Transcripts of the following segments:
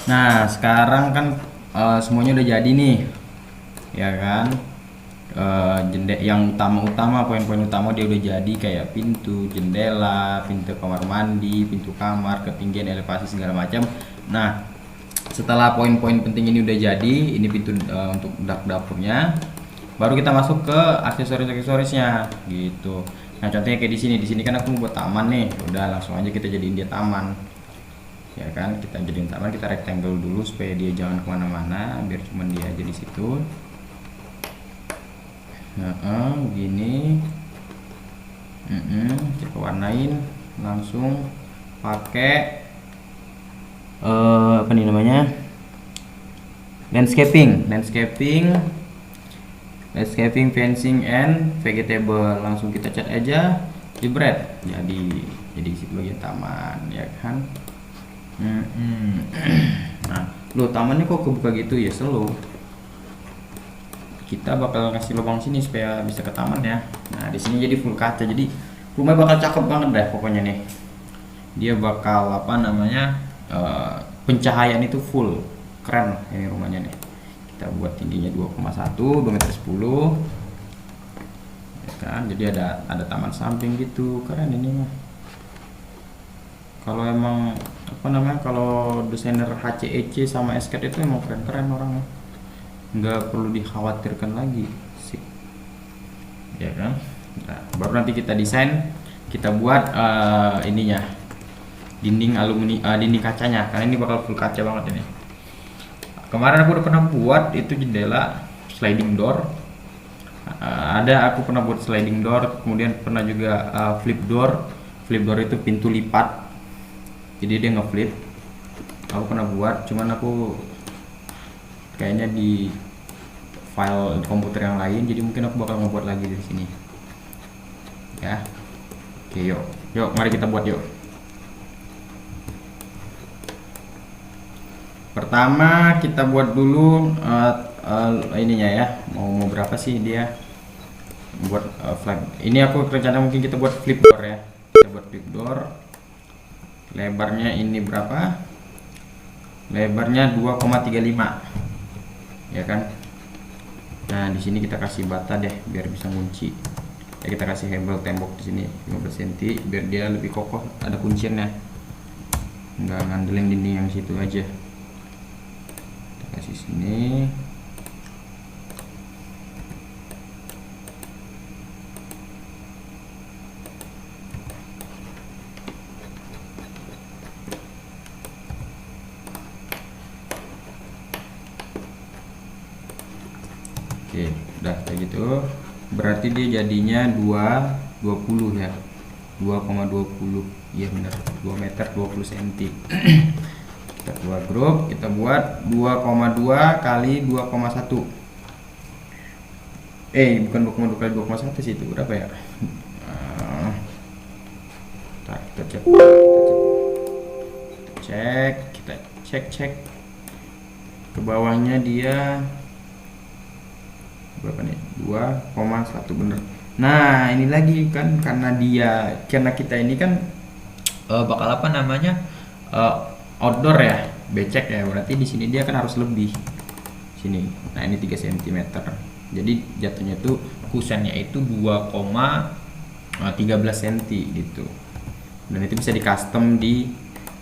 Nah, sekarang kan semuanya udah jadi nih, ya kan? Yang utama-utama, poin-poin utama dia udah jadi, kayak pintu, jendela, pintu kamar mandi, pintu kamar, ketinggian, elevasi segala macam. Nah, setelah poin-poin penting ini udah jadi, ini pintu untuk dapurnya, baru kita masuk ke aksesoris-aksesorisnya gitu. Nah, contohnya kayak di sini. Di sini kan aku mau buat taman nih. Udah langsung aja kita jadiin dia taman. Ya kan, kita jadiin taman, kita rectangle dulu supaya dia jangan kemana-mana, biar cuma dia aja di situ. Nah, gini. Kita warnain langsung pakai apa nih namanya, landscaping, fencing and vegetable. Langsung kita cat aja, jebret, jadi situ bagian taman, ya kan. Nah, lo tamannya kok kebuka gitu ya, slow. Kita bakal kasih lubang sini supaya bisa ke taman ya. Nah, di sini jadi full kaca, jadi rumahnya bakal cakep banget deh pokoknya nih. Dia bakal apa namanya, pencahayaan itu full, keren ini rumahnya nih. Kita buat tingginya 2,1, 2,10 m, ya kan. Jadi ada taman samping gitu, keren ini mah. Kalau emang apa namanya, kalau desainer HCEC sama SCAD itu emang keren-keren orangnya, nggak perlu dikhawatirkan lagi sih, ya kan. Nah, baru nanti kita desain, kita buat ininya, dinding alumni, dinding kacanya, karena ini bakal full kaca banget ini. Kemarin aku udah pernah buat itu jendela sliding door. Aku pernah buat sliding door, kemudian pernah juga flip door. Flip door itu pintu lipat, jadi dia nge-flip. Aku pernah buat, cuman aku kayaknya di file komputer yang lain, jadi mungkin aku bakal ngebuat lagi dari sini ya. Oke, yuk mari kita buat yuk. Pertama kita buat dulu ininya ya, mau berapa sih dia buat flag ini. Aku rencana mungkin kita buat flip door ya. Kita buat flip door, lebarnya ini berapa, lebarnya 2,35, ya kan. Nah, di sini kita kasih bata deh biar bisa ngunci ya. Kita kasih hebel tembok di sini 15 cm biar dia lebih kokoh, ada kunciannya, nggak ngandelin dinding yang situ aja. Kita kasih sini. Oke, udah kayak gitu. Berarti dia jadinya 2,20 ya. 2,20. Iya benar, 2 meter 20 cm. Kita buat grup, kita buat 2,2 kali 2,1. Bukan 2,2 kali 2,1 sih, itu berapa ya? Kita cek ke bawahnya dia berapa nih, 2,1 bener. Nah, ini lagi kan, karena kita ini kan bakal apa namanya, outdoor ya, becek ya, berarti di sini dia kan harus lebih sini. Nah, ini 3 cm, jadi jatuhnya tuh kusennya itu 2,13 cm gitu. Dan itu bisa di custom di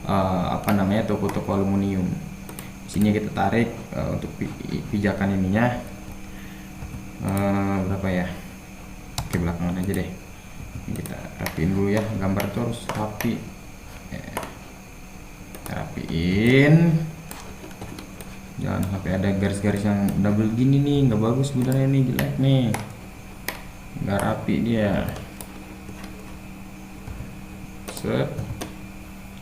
apa namanya, toko-toko aluminium. Sini kita tarik untuk pijakan ininya berapa ya, ke belakangan aja deh. Ini kita rapiin dulu ya, gambar tuh harus rapi. Rapiin, jangan sampai ada garis-garis yang double gini nih, nggak bagus sebenarnya, nih jelek nih, nggak rapi dia. Set.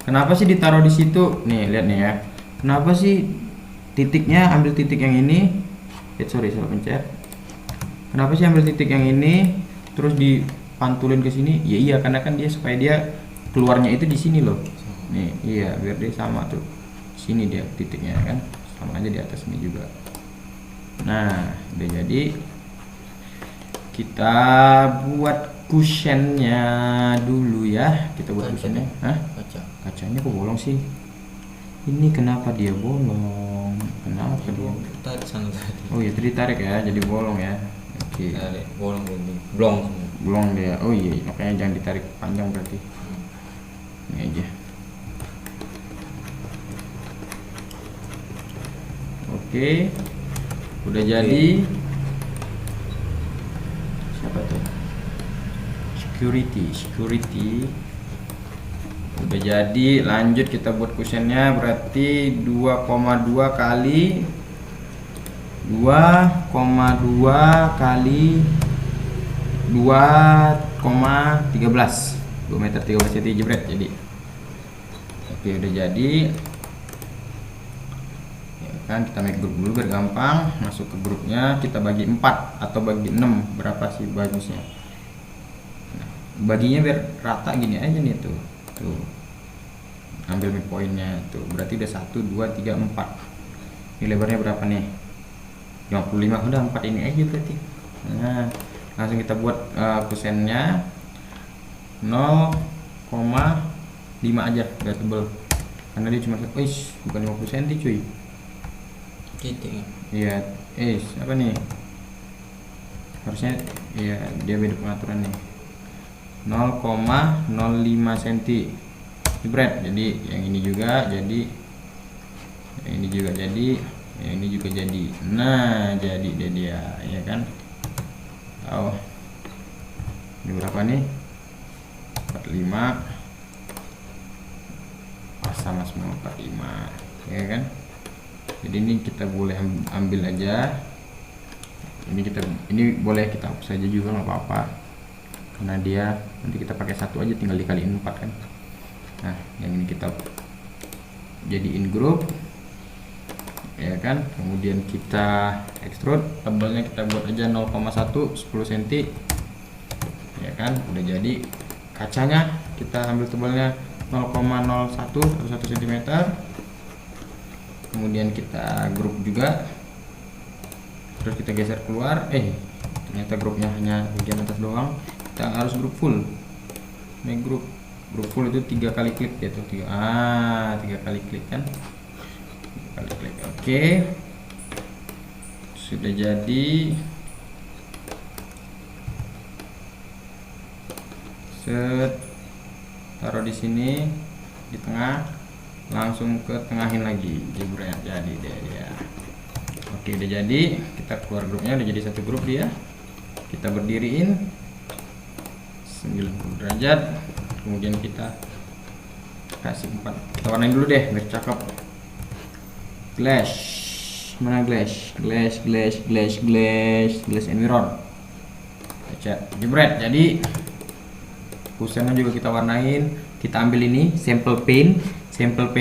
Kenapa sih ditaruh di situ nih, lihat nih ya, kenapa sih titiknya, ambil titik yang ini, sorry salah pencet. Kenapa sih ambil titik yang ini terus dipantulin ke sini? Ya iya, karena kan dia supaya dia keluarnya itu di sini loh. Nih, iya, biar dia sama tuh. Sini dia titiknya kan, sama aja di atas ini juga. Nah, udah jadi. Kita buat cushionnya dulu ya. Kita buat cushionnya. Hah? Kacanya kok bolong sih? Ini kenapa dia bolong? Kenapa dia? Tarik sana tadi. Oh iya, tadi tarik ya, jadi bolong ya. Oke. Tarik bolong ini. Blong. Bolong dia. Oh iya, makanya jangan ditarik panjang berarti. Ini aja. Oke. Udah jadi. Siapa tuh? Security. Udah jadi, lanjut kita buat kusennya. Berarti 2,2 kali 2,13 2 meter 13 cm jebret jadi. Oke, udah jadi ya kan, kita make grup dulu biar gampang. Masuk ke grupnya, kita bagi 4 atau bagi 6, berapa sih bagusnya. Nah, baginya biar rata gini aja nih tuh. Tuh. Ambil midpointnya tuh. Berarti udah 1 2 3 4. Ini lebarnya berapa nih? 55. Udah 4 ini aja berarti. Nah, langsung kita buat kusennya 0,5 aja, gak tebel. Karena dia cuma bukan 50 cm cuy. Titik. Iya, apa nih? Harusnya iya, dia beda pengaturan nih. 0,05 cm jebret. Jadi yang ini juga jadi, yang ini juga jadi, yang ini juga jadi. Nah, jadi dia ya kan. Oh, ini berapa nih? 45. Pas sama semua 45 ya kan. Jadi ini kita boleh ambil aja. Ini boleh kita hapus saja juga, nggak apa-apa, karena dia nanti kita pakai 1 aja, tinggal dikaliin 4 kan. Nah, yang ini kita jadiin grup ya kan. Kemudian kita extrude, tebelnya kita buat aja 0,1 10 cm ya kan. Udah jadi. Kacanya kita ambil tebelnya 0,01 atau 1 cm. Kemudian kita grup juga, terus kita geser keluar. Ternyata grupnya hanya bagian atas doang. Kita harus grup full. Ini grup full itu 3 kali klik ya tuh. 3 kali klik kan. 3 kali klik. Oke. Sudah jadi. Set, taruh di sini di tengah, langsung ke tengahin lagi, jebret, jadi deh ya. Oke, udah jadi. Kita keluar grupnya, udah jadi 1 grup dia. Kita berdiriin 90 derajat. Kemudian kita kasih 4. Kita warnain dulu deh biar cakep. Glass, mana glass and mirror. Baca, jebret, jadi. Kusennya juga kita warnain. Kita ambil ini sample paint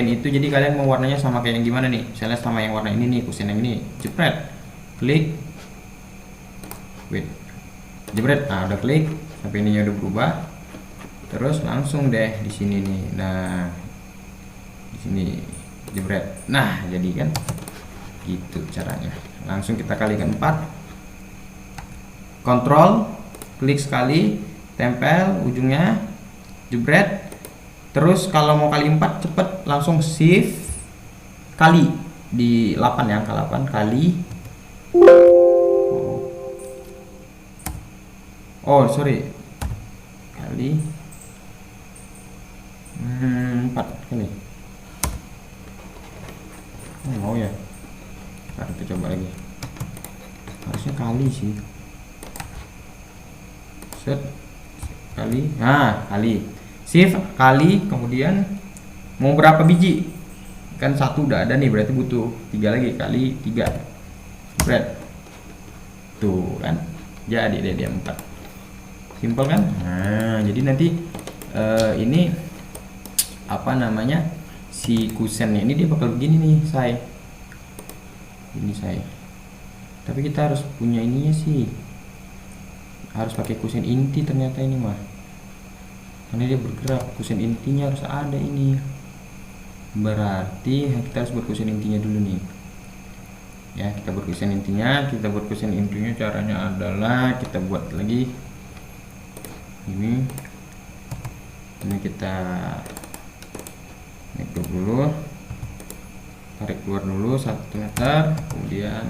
itu, jadi kalian mau warnanya sama kayak yang gimana nih? Misalnya sama yang warna ini nih, kusen yang ini, jepret, klik, jepret. Nah, udah klik sampai ininya udah berubah. Terus langsung deh di sini nih. Nah, di sini jepret. Nah, jadi kan gitu caranya. Langsung kita kalikan 4. Kontrol, klik sekali, tempel ujungnya, jebret. Terus kalau mau kali 4 cepet, langsung shift kali di 8 ya, angka 8 kali. Oh sorry, kali 4 kali. Mau ya? Ntar kita coba lagi. Harusnya kali sih. Set kali, nah kali, shift kali. Kemudian mau berapa biji? Kan 1 udah ada nih, berarti butuh 3 lagi, kali 3 spread tuh kan, jadi deh dia 4. Simple kan. Nah, jadi nanti ini apa namanya, si kusennya ini dia bakal begini nih ini tapi kita harus punya ininya sih, harus pakai kusen inti ternyata ini mah, karena dia bergerak. Kusen intinya harus ada ini, berarti kita harus buat kusen intinya dulu nih ya. Kita buat kusen intinya, caranya adalah kita buat lagi ini kita make dulu. tarik keluar dulu 1 meter, kemudian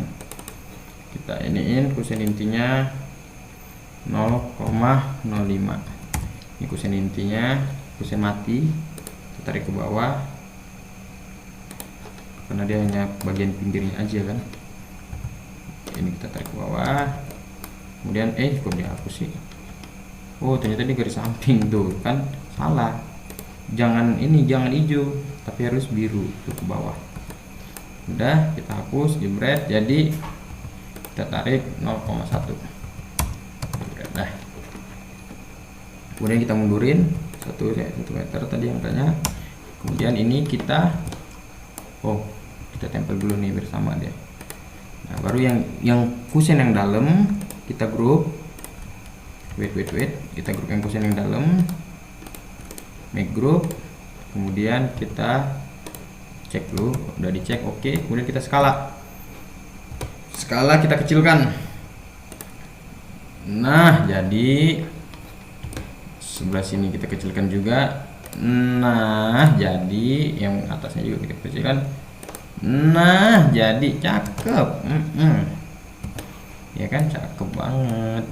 kita iniin kusen intinya 0,05. Ini kusen intinya, kusen mati, kita tarik ke bawah karena dia hanya bagian pinggirnya aja kan. Ini kita tarik ke bawah, kemudian kok dihapus sih? Oh ternyata di garis samping tuh kan, salah. Jangan hijau tapi harus biru tuh ke bawah. Udah kita hapus, jebret. Jadi kita tarik 0,1 jebret. Dah, kemudian kita mundurin 1 meter tadi angkanya. Kemudian ini kita kita tempel dulu nih bersama dia. Nah baru yang kusen yang dalam kita grup. Wait, kita grup yang kusen yang dalam, make group, kemudian kita cek dulu, udah dicek oke. Kemudian kita skala kita kecilkan. Nah jadi sebelah sini kita kecilkan juga. Nah jadi yang atasnya juga kita kecilkan. Nah jadi cakep. Ya kan, cakep banget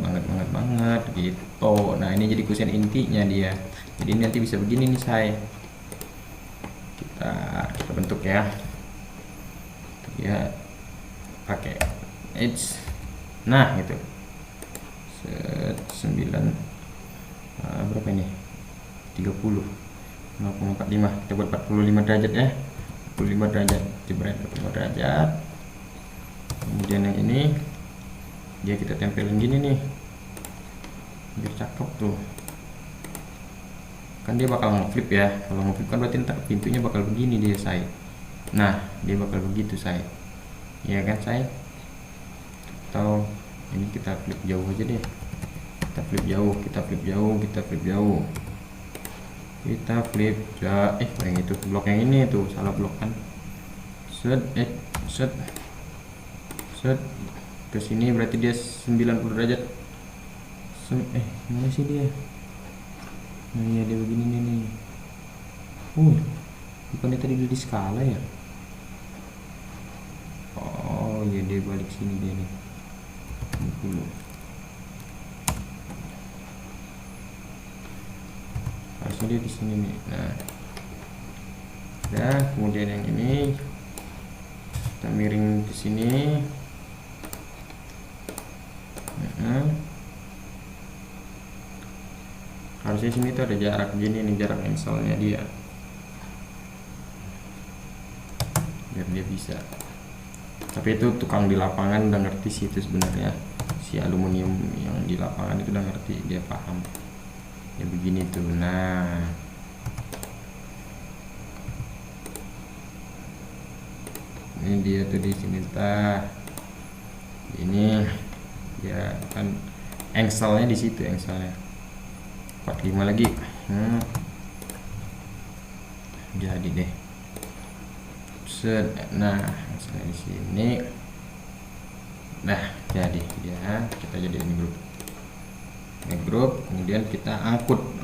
gitu. Nah ini jadi kusen intinya dia. Jadi nanti bisa begini nih saya. Kita bentuk ya. Ya pakai edge. Nah gitu. 9 berapa ini? 30 0,45. Kita buat 45 derajat ya. 45 derajat, jebret 45 derajat. Kemudian yang ini dia kita tempelin gini nih biar cakep tuh kan. Dia bakal ngeflip ya. Kalau ngeflip kan berarti ntar pintunya bakal begini dia say. Nah dia bakal begitu say, ya kan say. Atau ini kita flip jauh aja deh. Kita flip jauh yang itu blok yang ini tuh salah blok kan. Set ke sini berarti dia 90 derajat. Mana sih dia? Nah iya dia begini nih. Bukannya tadi udah di skala ya? Oh iya dia balik sini dia nih. Dulu. Harusnya dia di sini nih. Nah, kemudian yang ini kita miring ke sini. Harusnya sini tuh ada jarak gini nih, jarak engselnya dia biar dia bisa. Tapi itu tukang di lapangan udah ngerti sih itu sebenarnya. Si aluminium yang di lapangan itu udah ngerti, dia paham ya begini tuh. Nah ini dia tuh di sini ini ya kan engselnya di situ, engselnya 45 lagi. Jadi deh nah engselnya di sini. Nah jadi ya kita jadiin grup, kemudian kita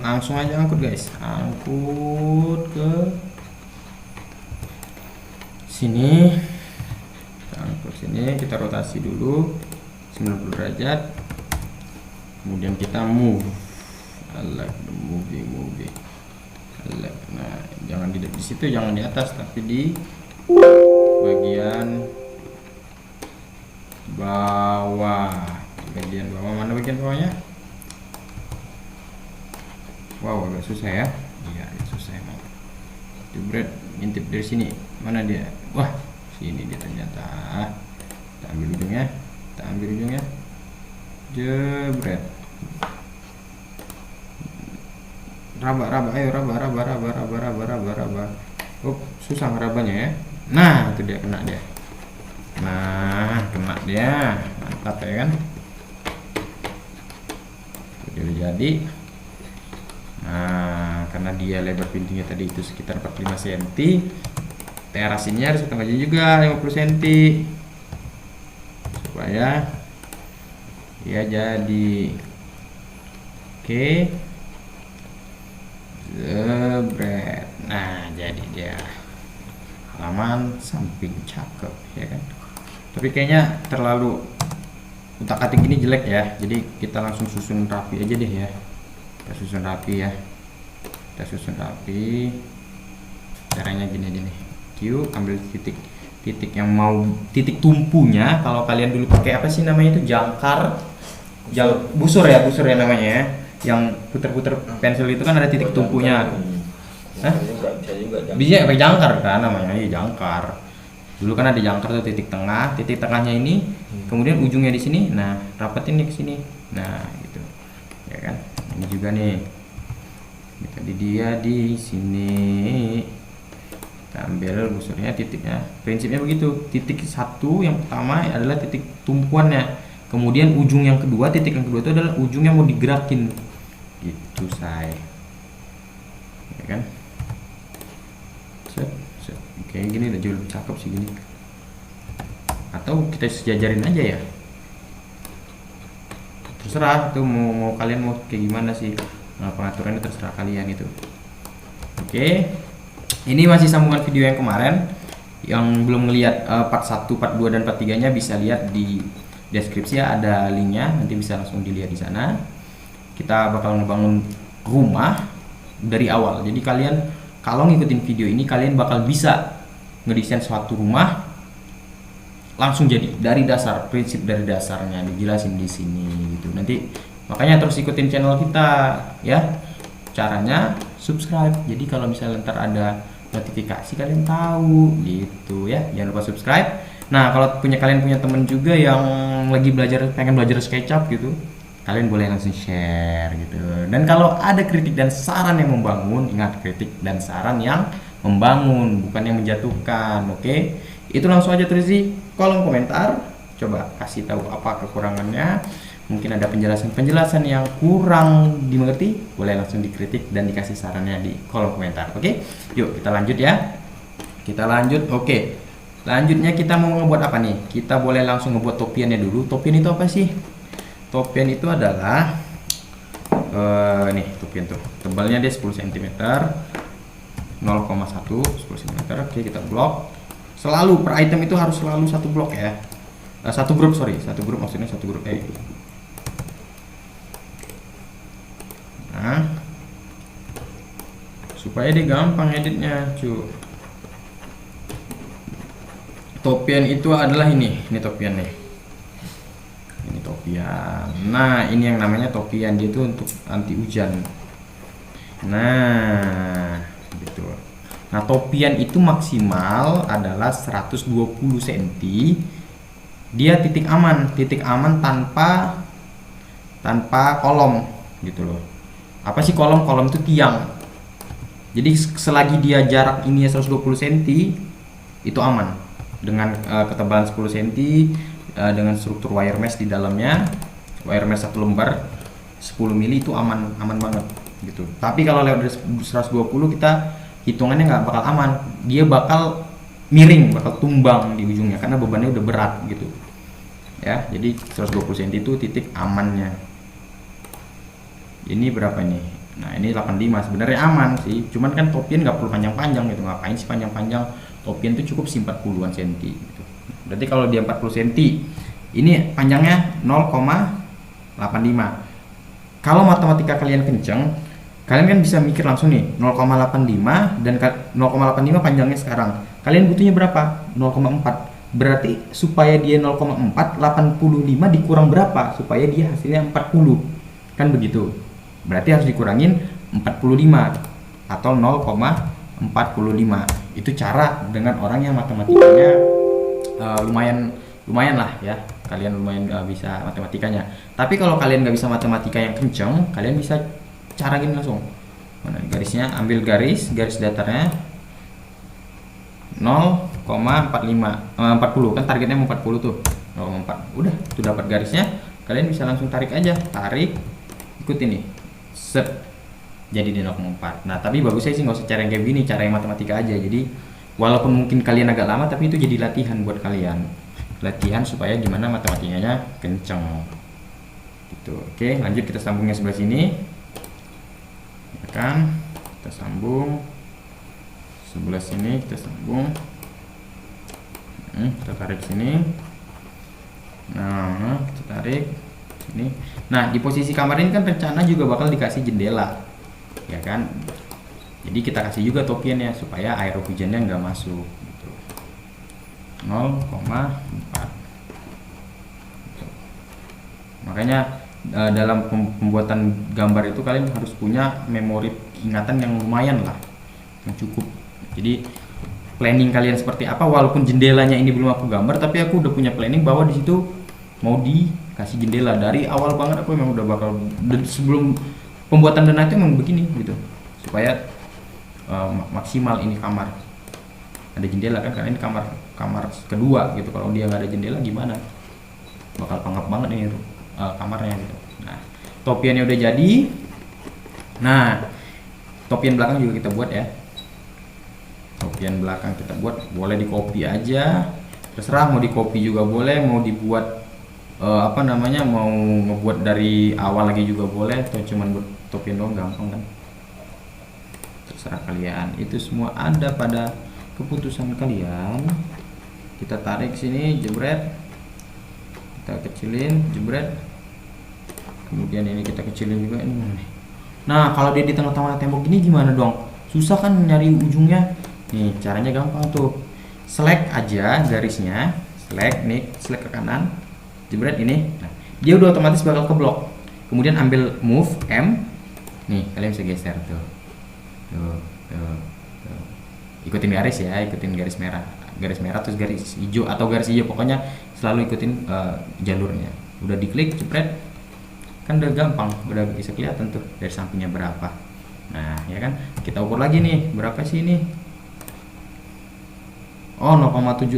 langsung aja angkut guys, angkut ke sini. Kita angkut sini, kita rotasi dulu 90 derajat, kemudian kita move. I like the movie. Nah jangan di situ, jangan di atas, tapi di bagian bawah. Mana bagian bawahnya? Wow agak susah ya. Iya susah emang. Jebret, ngintip dari sini. Mana dia? Wah sini dia ternyata. Kita ambil ujungnya, jebret. Raba, ayo raba. Susah ngerabanya ya. Nah itu dia, kena dia. Mantap ya kan. Udah jadi. Nah karena dia lebar pintunya tadi itu sekitar 45 cm, terasinnya harus setengah juga 50 cm supaya dia jadi. Oke. Jebret. Nah jadi dia halaman samping, cakep ya kan. Tapi kayaknya terlalu utak-atik gini jelek ya, jadi kita langsung susun rapi aja deh ya. Kita susun rapi ya, kita susun rapi. Caranya gini aja nih, Q, ambil titik yang mau titik tumpunya. Kalau kalian dulu pakai apa sih namanya itu, jangkar, busur ya namanya ya, yang puter-puter pensil itu kan ada titik tumpunya. Hah? Bisa pakai jangkar kan namanya, iya jangkar. Dulu kan ada jangkar tuh, titik tengahnya ini, kemudian ujungnya di sini. Nah, rapetin nih ke sini. Nah, gitu. Ya kan? Ini juga nih. Tadi dia di sini. Kita ambil busurnya, titiknya. Prinsipnya begitu. Titik satu yang pertama adalah titik tumpuannya. Kemudian ujung yang kedua, titik yang kedua itu adalah ujung yang mau digerakin. Gitu, say. Ya kan? Kayak gini udah jauh lebih cakep sih gini. Atau kita sejajarin aja ya, terserah tuh mau kalian mau kayak gimana sih. Nah, pengaturannya terserah kalian itu. Oke, ini masih sambungan video yang kemarin. Yang belum ngelihat part 1, part 2 dan part 3 nya bisa lihat di deskripsi ya, ada linknya, nanti bisa langsung dilihat di sana. Kita bakal ngebangun rumah dari awal, jadi kalian kalau ngikutin video ini kalian bakal bisa ngedesain suatu rumah langsung jadi dari dasar, prinsip dari dasarnya dijelasin di sini gitu. Nanti makanya terus ikutin channel kita ya. Caranya subscribe. Jadi kalau misalnya ntar ada notifikasi kalian tahu gitu ya. Jangan lupa subscribe. Nah, kalau kalian punya temen juga yang lagi pengen belajar SketchUp gitu, kalian boleh langsung share gitu. Dan kalau ada kritik dan saran yang membangun, ingat kritik dan saran yang membangun, bukan yang menjatuhkan. Oke, itu langsung aja tulis di kolom komentar. Coba kasih tahu apa kekurangannya. Mungkin ada penjelasan yang kurang dimengerti, boleh langsung dikritik dan dikasih sarannya di kolom komentar. Oke, yuk kita lanjut ya. Kita lanjut. Oke, lanjutnya kita mau ngebuat apa nih? Kita boleh langsung ngebuat topiannya dulu. Topian itu apa sih? Topian itu adalah nih topian tuh, tebalnya dia 10 cm, 0,1 10 cm. Oke, kita blok. Selalu per item itu harus selalu satu blok ya. Satu grup maksudnya satu grup kayak gitu. Nah, supaya dia gampang editnya, cu. Topian itu adalah ini topian nih. Ini topian. Nah, ini yang namanya topian, dia itu untuk anti hujan. Nah, gitu. Nah, topian itu maksimal adalah 120 cm. Dia titik aman tanpa kolom gitu loh. Apa sih kolom? Kolom itu tiang. Jadi selagi dia jarak ini 120 cm itu aman. Dengan ketebalan 10 cm, dengan struktur wire mesh di dalamnya. Wire mesh 1 lembar 10 mili itu aman banget gitu. Tapi kalau lewat 120 kita hitungannya nggak bakal aman, dia bakal miring, bakal tumbang di ujungnya karena bebannya udah berat gitu ya. Jadi 120 cm itu titik amannya. Ini berapa nih? Nah, ini 85, sebenarnya aman sih, cuman kan topian nggak perlu panjang-panjang gitu. Ngapain sih panjang-panjang? Topian itu cukup sih 40-an cm gitu. Berarti kalau dia 40 cm, ini panjangnya 0,85. Kalau matematika kalian kenceng, kalian kan bisa mikir langsung nih, 0,85 dan 0,85 panjangnya sekarang. Kalian butuhnya berapa? 0,4. Berarti supaya dia 0,4, 85 dikurang berapa? Supaya dia hasilnya 40. Kan begitu. Berarti harus dikurangin 45 atau 0,45. Itu cara dengan orang yang matematikanya lumayan lah ya. Kalian lumayan bisa matematikanya. Tapi kalau kalian nggak bisa matematika yang kenceng, kalian bisa cara gini langsung. Mana garisnya? Ambil garis datarnya 0,45 40 kan targetnya mau 40 tuh. 0,4. Udah, tuh dapat garisnya. Kalian bisa langsung tarik aja. Tarik, ikutin nih. Set. Jadi di 0,4. Nah, tapi bagus sih nggak usah cara yang kayak gini, cara yang matematika aja. Jadi walaupun mungkin kalian agak lama, tapi itu jadi latihan buat kalian. Latihan supaya gimana matematikanya kenceng. Gitu. Oke, lanjut kita sambungnya sebelah sini. Ya kan? Kita sambung. Sebelah sini kita sambung. Kita tarik sini. Nah, kita tarik sini. Nah, di posisi kamar ini kan rencana juga bakal dikasih jendela, ya kan? Jadi kita kasih juga topiannya supaya air hujannya nggak masuk. Gitu. 0,4. Makanya dalam pembuatan gambar itu kalian harus punya memori ingatan yang lumayan lah, yang cukup. Jadi planning kalian seperti apa, walaupun jendelanya ini belum aku gambar, tapi aku udah punya planning bahwa di situ mau dikasih jendela dari awal banget. Aku memang udah bakal sebelum pembuatan dana itu emang begini gitu, supaya maksimal ini kamar ada jendela kan, karena ini kamar kedua gitu. Kalau dia nggak ada jendela gimana, bakal pangap banget ini kamarnya gitu. Nah, topiannya udah jadi. Nah, topian belakang juga kita buat ya. Topian belakang kita buat, boleh di copy aja, terserah mau di copy juga boleh, mau dibuat mau ngebuat dari awal lagi juga boleh, atau cuman buat topian doang gampang kan, terserah kalian. Itu semua ada pada keputusan kalian. Kita tarik sini, jebret, kita kecilin, jebret, kemudian ini kita kecilin juga ini. Nah, kalau dia di tengah-tengah tembok ini gimana dong? Susah kan nyari ujungnya. Nih, caranya gampang tuh. Select aja garisnya, select ke kanan, jebret ini. Nah, dia udah otomatis bakal ke blok. Kemudian ambil move M. Nih, kalian bisa geser tuh. Tuh. Ikutin garis ya, ikutin garis merah terus garis hijau atau garis hijau, pokoknya selalu ikutin jalurnya. Udah diklik, jepret, kan udah gampang, udah bisa kelihatan tuh dari sampingnya berapa. Nah, ya kan, kita ukur lagi nih, berapa sih ini? Oh, 0,76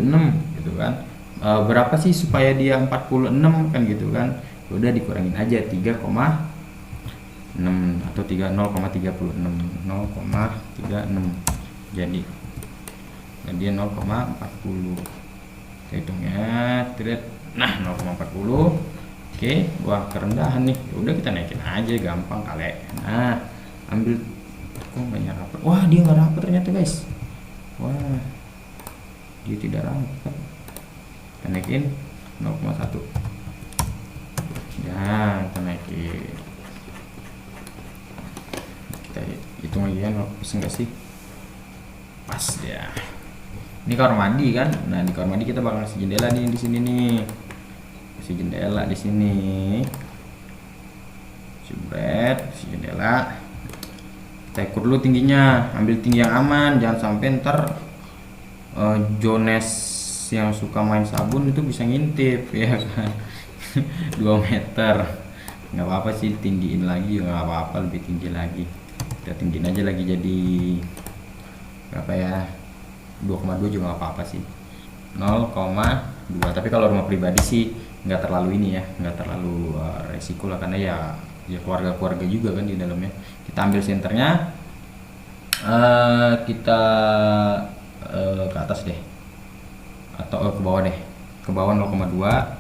gitu kan. Berapa sih supaya dia 46 kan gitu kan? Udah dikurangin aja 3,6 atau 0,36. Jadi dia 0,40. Kita hitungnya, nah 0,40. Oke, wah kerendahan nih. Ya udah kita naikin aja, gampang kali. Nah, ambil, kok nggak rapat? Wah, dia nggak rapat ternyata guys. Wah, dia tidak rapat. Kita naikin 0,1. Ya, kita naikin. Kita hitung lagi ya, pas enggak sih? Pas ya. Ini kamar mandi kan? Nah, di kamar mandi kita bakal kasih jendela nih di sini nih. Kasih jendela di sini. Jebret, kasih jendela. Kita ukur dulu tingginya, ambil tinggi yang aman, jangan sampai ntar Jones yang suka main sabun itu bisa ngintip ya kan. 2 meter. Nggak apa-apa sih, tinggiin lagi juga nggak apa-apa, lebih tinggi lagi. Kita tinggiin aja lagi jadi berapa ya, 2,2 juga nggak apa-apa sih, 0,2. Tapi kalau rumah pribadi sih nggak terlalu ini ya, nggak terlalu resiko lah, karena ya keluarga-keluarga juga kan di dalamnya. Kita ambil senternya, kita ke atas deh, atau ke bawah deh, ke bawah 0,2,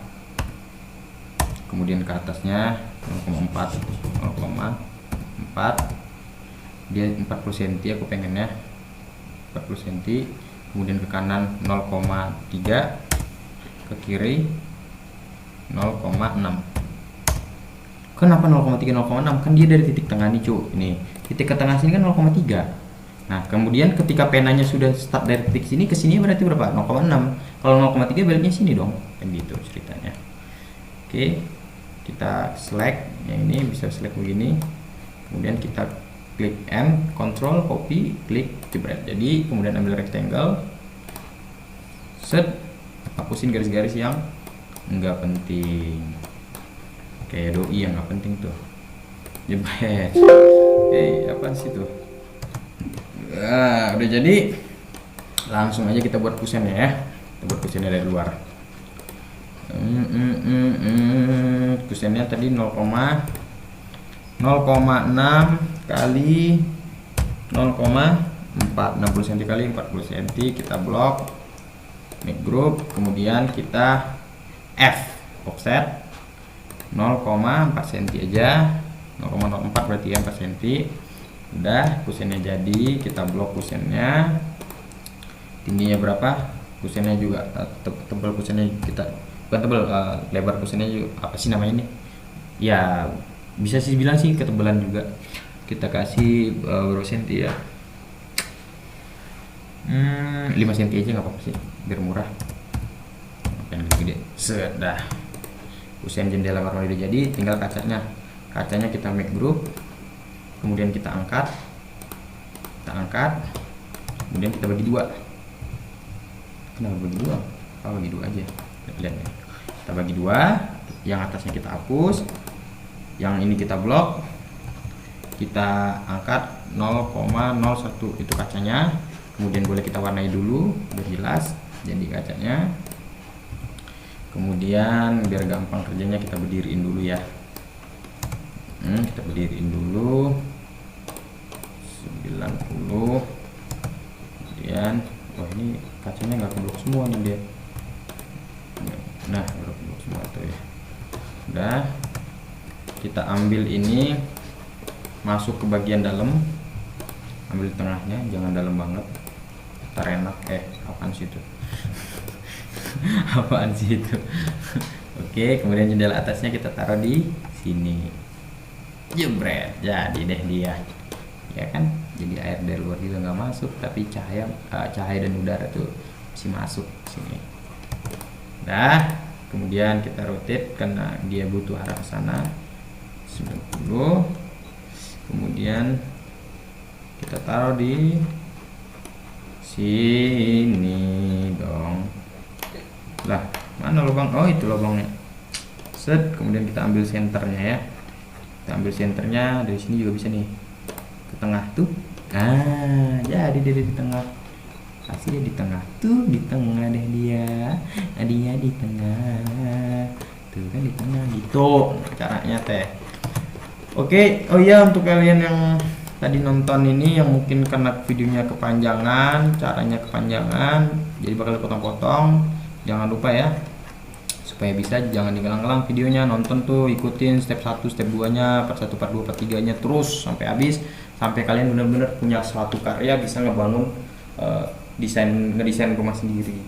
kemudian ke atasnya 0,4, dia 40 cm aku pengennya 40 cm, kemudian ke kanan 0,3, ke kiri 0,6. Kenapa 0,3 0,6? Kan dia dari titik tengah nih cu, ini titik ke tengah sini kan 0,3. Nah, kemudian ketika penanya sudah start dari titik sini ke sini berarti berapa? 0,6. Kalau 0,3 baliknya sini dong, kan gitu ceritanya. Oke, kita select yang ini, bisa select begini, kemudian kita klik M, Control, copy, klik, jebret. Jadi kemudian ambil rectangle, set, hapusin garis-garis yang nggak penting, kayak doi yang nggak penting tuh, jebret. Apa sih tuh? Nah, udah jadi, langsung aja kita buat kusennya ya. Kita buat kusennya dari luar. Kusennya tadi 0,6 kali 0,4, 60 cm kali 40 cm. Kita blok, make group, kemudian kita F, offset 0,4 cm aja, 0,04 berarti ya 4 cm. Udah, kusennya jadi, kita blok kusennya. Tingginya berapa? kusennya juga tebal, kusennya kita bukan tebal, lebar kusennya juga apa sih namanya ini ya, bisa sih bilang sih ketebalan juga. Kita kasih berapa senti ya, 5 cm aja nggak apa-apa sih biar murah, yang gede sudah. Kusen jendela kamar mandi udah jadi, tinggal kacanya kita make group, kemudian kita angkat, kemudian kita bagi dua. Kenapa bagi dua? Bagi dua aja, lihat ya, kita bagi dua, yang atasnya kita hapus, yang ini kita blok, kita angkat 0,01 itu kacanya, kemudian boleh kita warnai dulu biar jelas jadi kacanya. Kemudian biar gampang kerjanya kita berdiriin dulu ya, kita berdiriin dulu 90. Kemudian ini kacanya nggak keblok semua nih dia, nah keblok semua tuh ya. Udah, kita ambil ini masuk ke bagian dalam, ambil tengahnya, jangan dalam banget, ntar enak. Apaan sih itu? Apaan sih itu? Oke, kemudian jendela atasnya kita taruh di sini, jebret, jadi deh dia, ya kan? Jadi air dari luar juga nggak masuk, tapi cahaya dan udara tuh masih masuk sini. Nah, kemudian kita rotate karena dia butuh arah ke sana 90. Kemudian kita taruh di sini dong. Lah, mana lubang? Oh, itu lubangnya. Set, kemudian kita ambil senternya ya. Kita ambil senternya dari sini juga bisa nih. Ke tengah tuh. Jadi dia di tengah. Kasih dia di tengah tuh, di tengah deh dia. Dia di tengah. Tuh kan di tengah gitu caranya teh. Oke, oh iya, untuk kalian yang tadi nonton ini yang mungkin karena videonya kepanjangan, caranya kepanjangan, jadi bakal potong-potong. Jangan lupa ya, supaya bisa jangan digelang-gelang videonya, nonton tuh, ikutin step 1, step 2 nya, part 1, part 2, part 3 nya terus sampai habis, sampai kalian benar-benar punya suatu karya, bisa ngebangun ngedesain rumah sendiri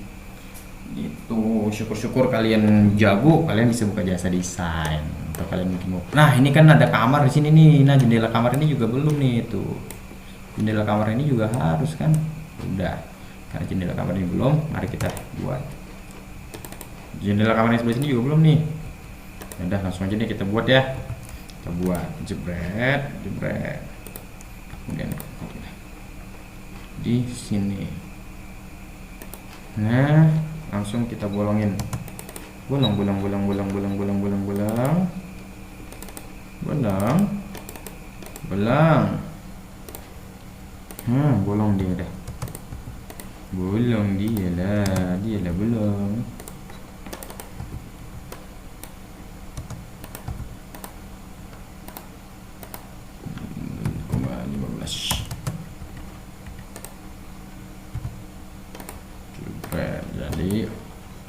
gitu. Syukur-syukur kalian jago, kalian bisa buka jasa desain atau kalian mungkin mau. Nah, ini kan ada kamar di sini nih. Nah, jendela kamar ini juga belum nih tuh. Jendela kamar ini juga harus kan? Udah. Karena jendela kamar ini belum, mari kita buat. Jendela kamar yang sebelah sini juga belum nih. Udah, langsung aja nih kita buat ya. Kita buat jebret. Kemudian di sini. Nah, langsung kita bolongin. Bolong. Bolong dia dah. Bolong dia lah bolong. Jadi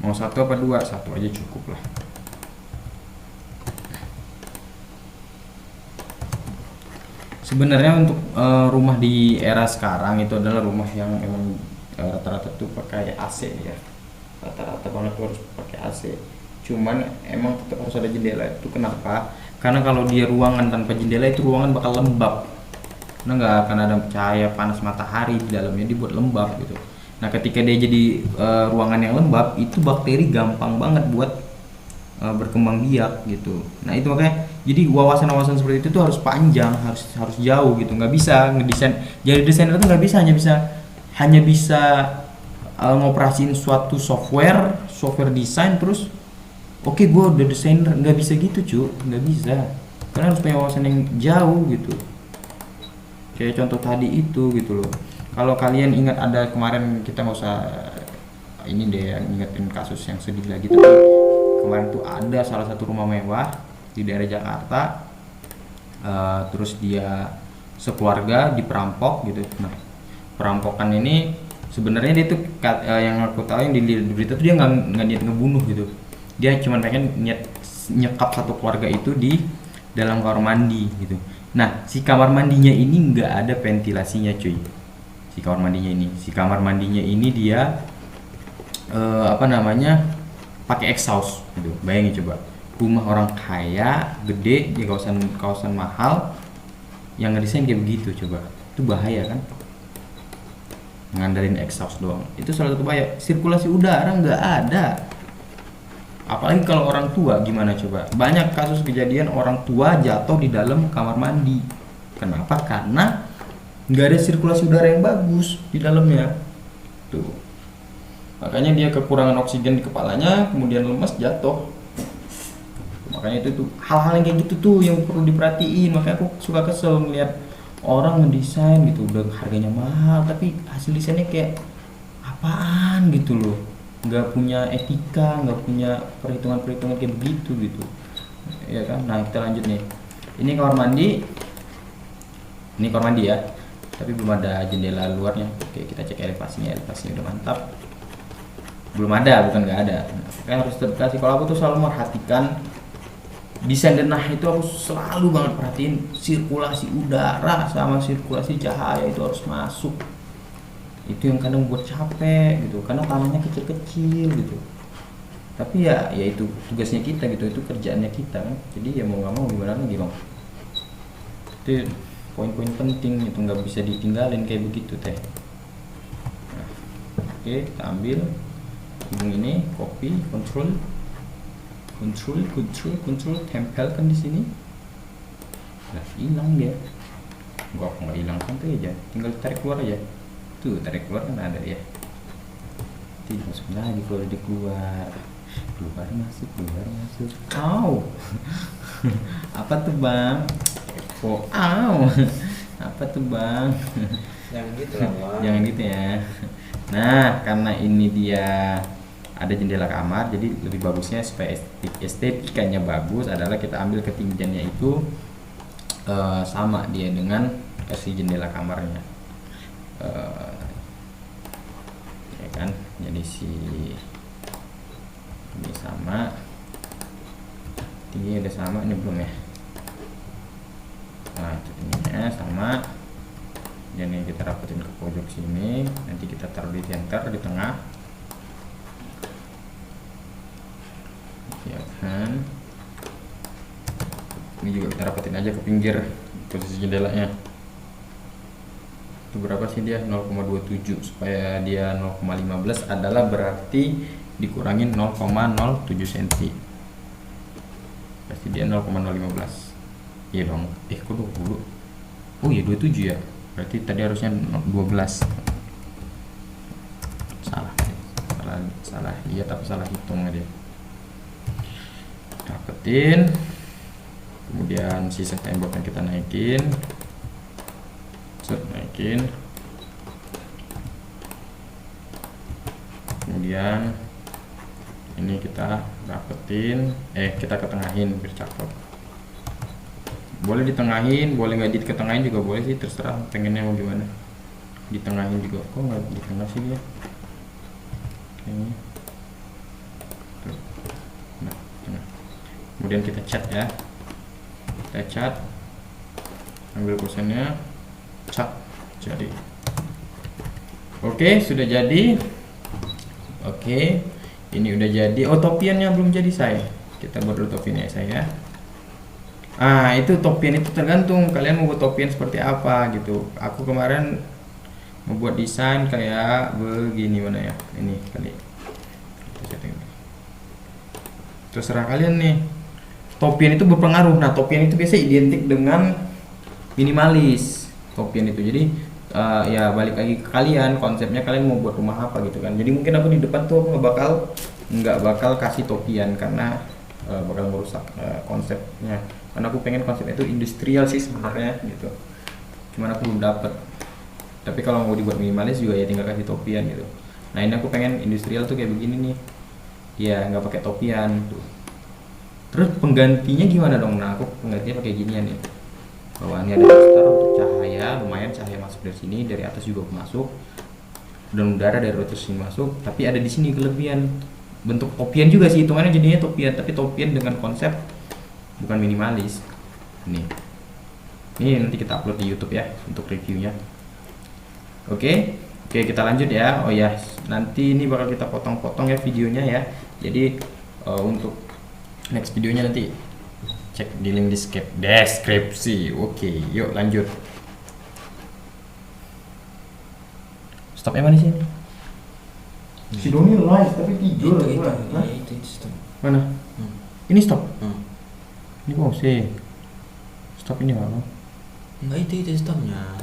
mau 1 apa 2? 1 aja cukup lah. Sebenarnya untuk rumah di era sekarang itu adalah rumah yang memang rata-rata tuh pakai AC ya. Rata-rata banget harus pakai AC. Cuman emang tetap harus ada jendela. Itu kenapa? Karena kalau dia ruangan tanpa jendela, itu ruangan bakal lembab. Karena nggak akan ada cahaya panas matahari di dalamnya, dibuat lembab gitu. Nah, ketika dia jadi ruangan yang lembab, itu bakteri gampang banget buat berkembang biak gitu. Nah, itu makanya jadi wawasan seperti itu tuh harus panjang, harus jauh gitu. Nggak bisa ngedesain. Jadi desainer itu nggak bisa hanya bisa ngoperasin suatu software desain terus oke, gue udah desainer. Nggak bisa gitu cuy, nggak bisa. Karena harus punya wawasan yang jauh gitu. Kayak contoh tadi itu gitu loh. Kalau kalian ingat, ada kemarin, kita nggak usah ini deh ingetin kasus yang sedih lagi, tapi kemarin tuh ada salah satu rumah mewah di daerah Jakarta, terus dia sekeluarga diperampok gitu. Nah, perampokan ini sebenarnya dia tuh yang aku tahu yang di berita tuh dia nggak niat ngebunuh gitu. Dia cuma pengen nyekap satu keluarga itu di dalam kamar mandi gitu. Nah, si kamar mandinya ini nggak ada ventilasinya cuy. Si kamar mandinya ini dia apa namanya, pakai exhaust gitu. Bayangin coba, rumah orang kaya gede di kawasan kawasan mahal yang ngedesain kayak begitu, coba itu bahaya kan, ngandalin exhaust doang. Itu salah satu bahaya, sirkulasi udara nggak ada. Apalagi kalau orang tua, gimana coba, banyak kasus kejadian orang tua jatuh di dalam kamar mandi. Kenapa? Karena nggak ada sirkulasi udara yang bagus di dalamnya tuh. Makanya dia kekurangan oksigen di kepalanya, kemudian lemas, jatuh. Makanya itu tuh hal-hal yang kayak gitu tuh yang perlu diperhatiin. Makanya aku suka kesel ngeliat orang ngedesain gitu, udah harganya mahal tapi hasil desainnya kayak apaan gitu loh, nggak punya etika, nggak punya perhitungan kayak begitu gitu ya kan. Nah kita lanjut nih, ini kamar mandi, ini kamar mandi ya, tapi belum ada jendela luarnya. Oke, kita cek elevasinya udah mantap. Belum ada, bukan nggak ada. Kayak harus terkasih. Kalau aku tuh selalu memperhatikan desain denah itu, aku selalu banget perhatiin sirkulasi udara sama sirkulasi cahaya itu harus masuk. Itu yang kadang buat capek gitu, karena tanahnya kecil-kecil gitu. Tapi ya itu tugasnya kita gitu, itu kerjaannya kita kan. Jadi ya mau nggak mau gimana lagi bang. Itu poin-poin penting, itu nggak bisa ditinggalin kayak begitu teh. Nah, oke, kita ambil hidung ini, copy, control, tempelkan di sini. Nah, hilang dia. Gua nggak hilang, santai aja, tinggal tarik keluar aja. Tuh, tarik keluar kan ada ya. Tidak masuk lagi, kalau di keluar masuk. Au. Apa tuh bang? Oh, au. Apa tuh bang? Jangan gitu lah Bang. Jangan gitu ya. Nah, karena ini dia ada jendela kamar, jadi lebih bagusnya supaya estetikanya bagus adalah kita ambil ketinggiannya itu sama dia dengan si jendela kamarnya, ya kan. Jadi ini sama, tinggi udah sama, ini belum ya. Nah itu tingginya sama, dan ini kita rapetin ke pojok sini, nanti kita taruh di center di tengah. Ya kan, ini juga kita rapetin aja ke pinggir posisi jendelanya. Itu berapa sih dia? 0,27, supaya dia 0,15 adalah berarti dikurangin 0,07 cm, pasti dia 0,015. Iya dong, kok 20? Oh iya 27 ya, berarti tadi harusnya 12. Salah lihat apa salah hitung dia. Dapetin, kemudian sisa temboknya kita naikin, kemudian ini kita dapetin, kita ketengahin biar cakep. Boleh ditengahin, boleh nggak diketengahin juga boleh sih, terserah pengennya mau gimana. Ditengahin juga, kok nggak di tengah sih dia. Ini nah, tengah. Kemudian kita cat ya, ambil kusennya, cat, jadi oke, sudah jadi. Oke, ini udah jadi. Oh, topiannya belum jadi saya, kita buat dulu topiannya saya. Itu topian itu tergantung kalian mau buat topian seperti apa gitu. Aku kemarin membuat desain kayak begini, mana ya, ini kali. Terserah kalian nih. Topian itu berpengaruh. Nah, topian itu biasanya identik dengan minimalis. Topian itu jadi ya balik lagi ke kalian, konsepnya kalian mau buat rumah apa gitu kan. Jadi mungkin aku di depan tuh nggak bakal kasih topian karena bakal merusak konsepnya. Karena aku pengen konsepnya itu industrial sih sebenarnya gitu. Cuman aku belum dapet. Tapi kalau mau dibuat minimalis juga ya tinggal kasih topian gitu. Nah ini aku pengen industrial tuh kayak begini nih. Ya nggak pakai topian tuh. Terus penggantinya gimana dong? Nah aku penggantinya pakai ginian nih. Bawaannya ada booster untuk cahaya, lumayan cahaya masuk dari sini, dari atas juga masuk. Dan udara dari atas sini masuk. Tapi ada di sini kelebihan. Bentuk topian juga sih, hitungannya jadinya topian, tapi topian dengan konsep bukan minimalis. Ini nanti kita upload di YouTube ya untuk reviewnya. Oke, kita lanjut ya. Oh ya, nanti ini bakal kita potong-potong ya videonya ya. Jadi untuk next videonya nanti cek di link deskripsi. Oke, yuk lanjut. Stopnya mana sih? Si Doni live tapi tidur. Itu stop. Mana? Ini stop. Hmm. Ini mau sih. Stop ini apa? Enggak, itu stopnya.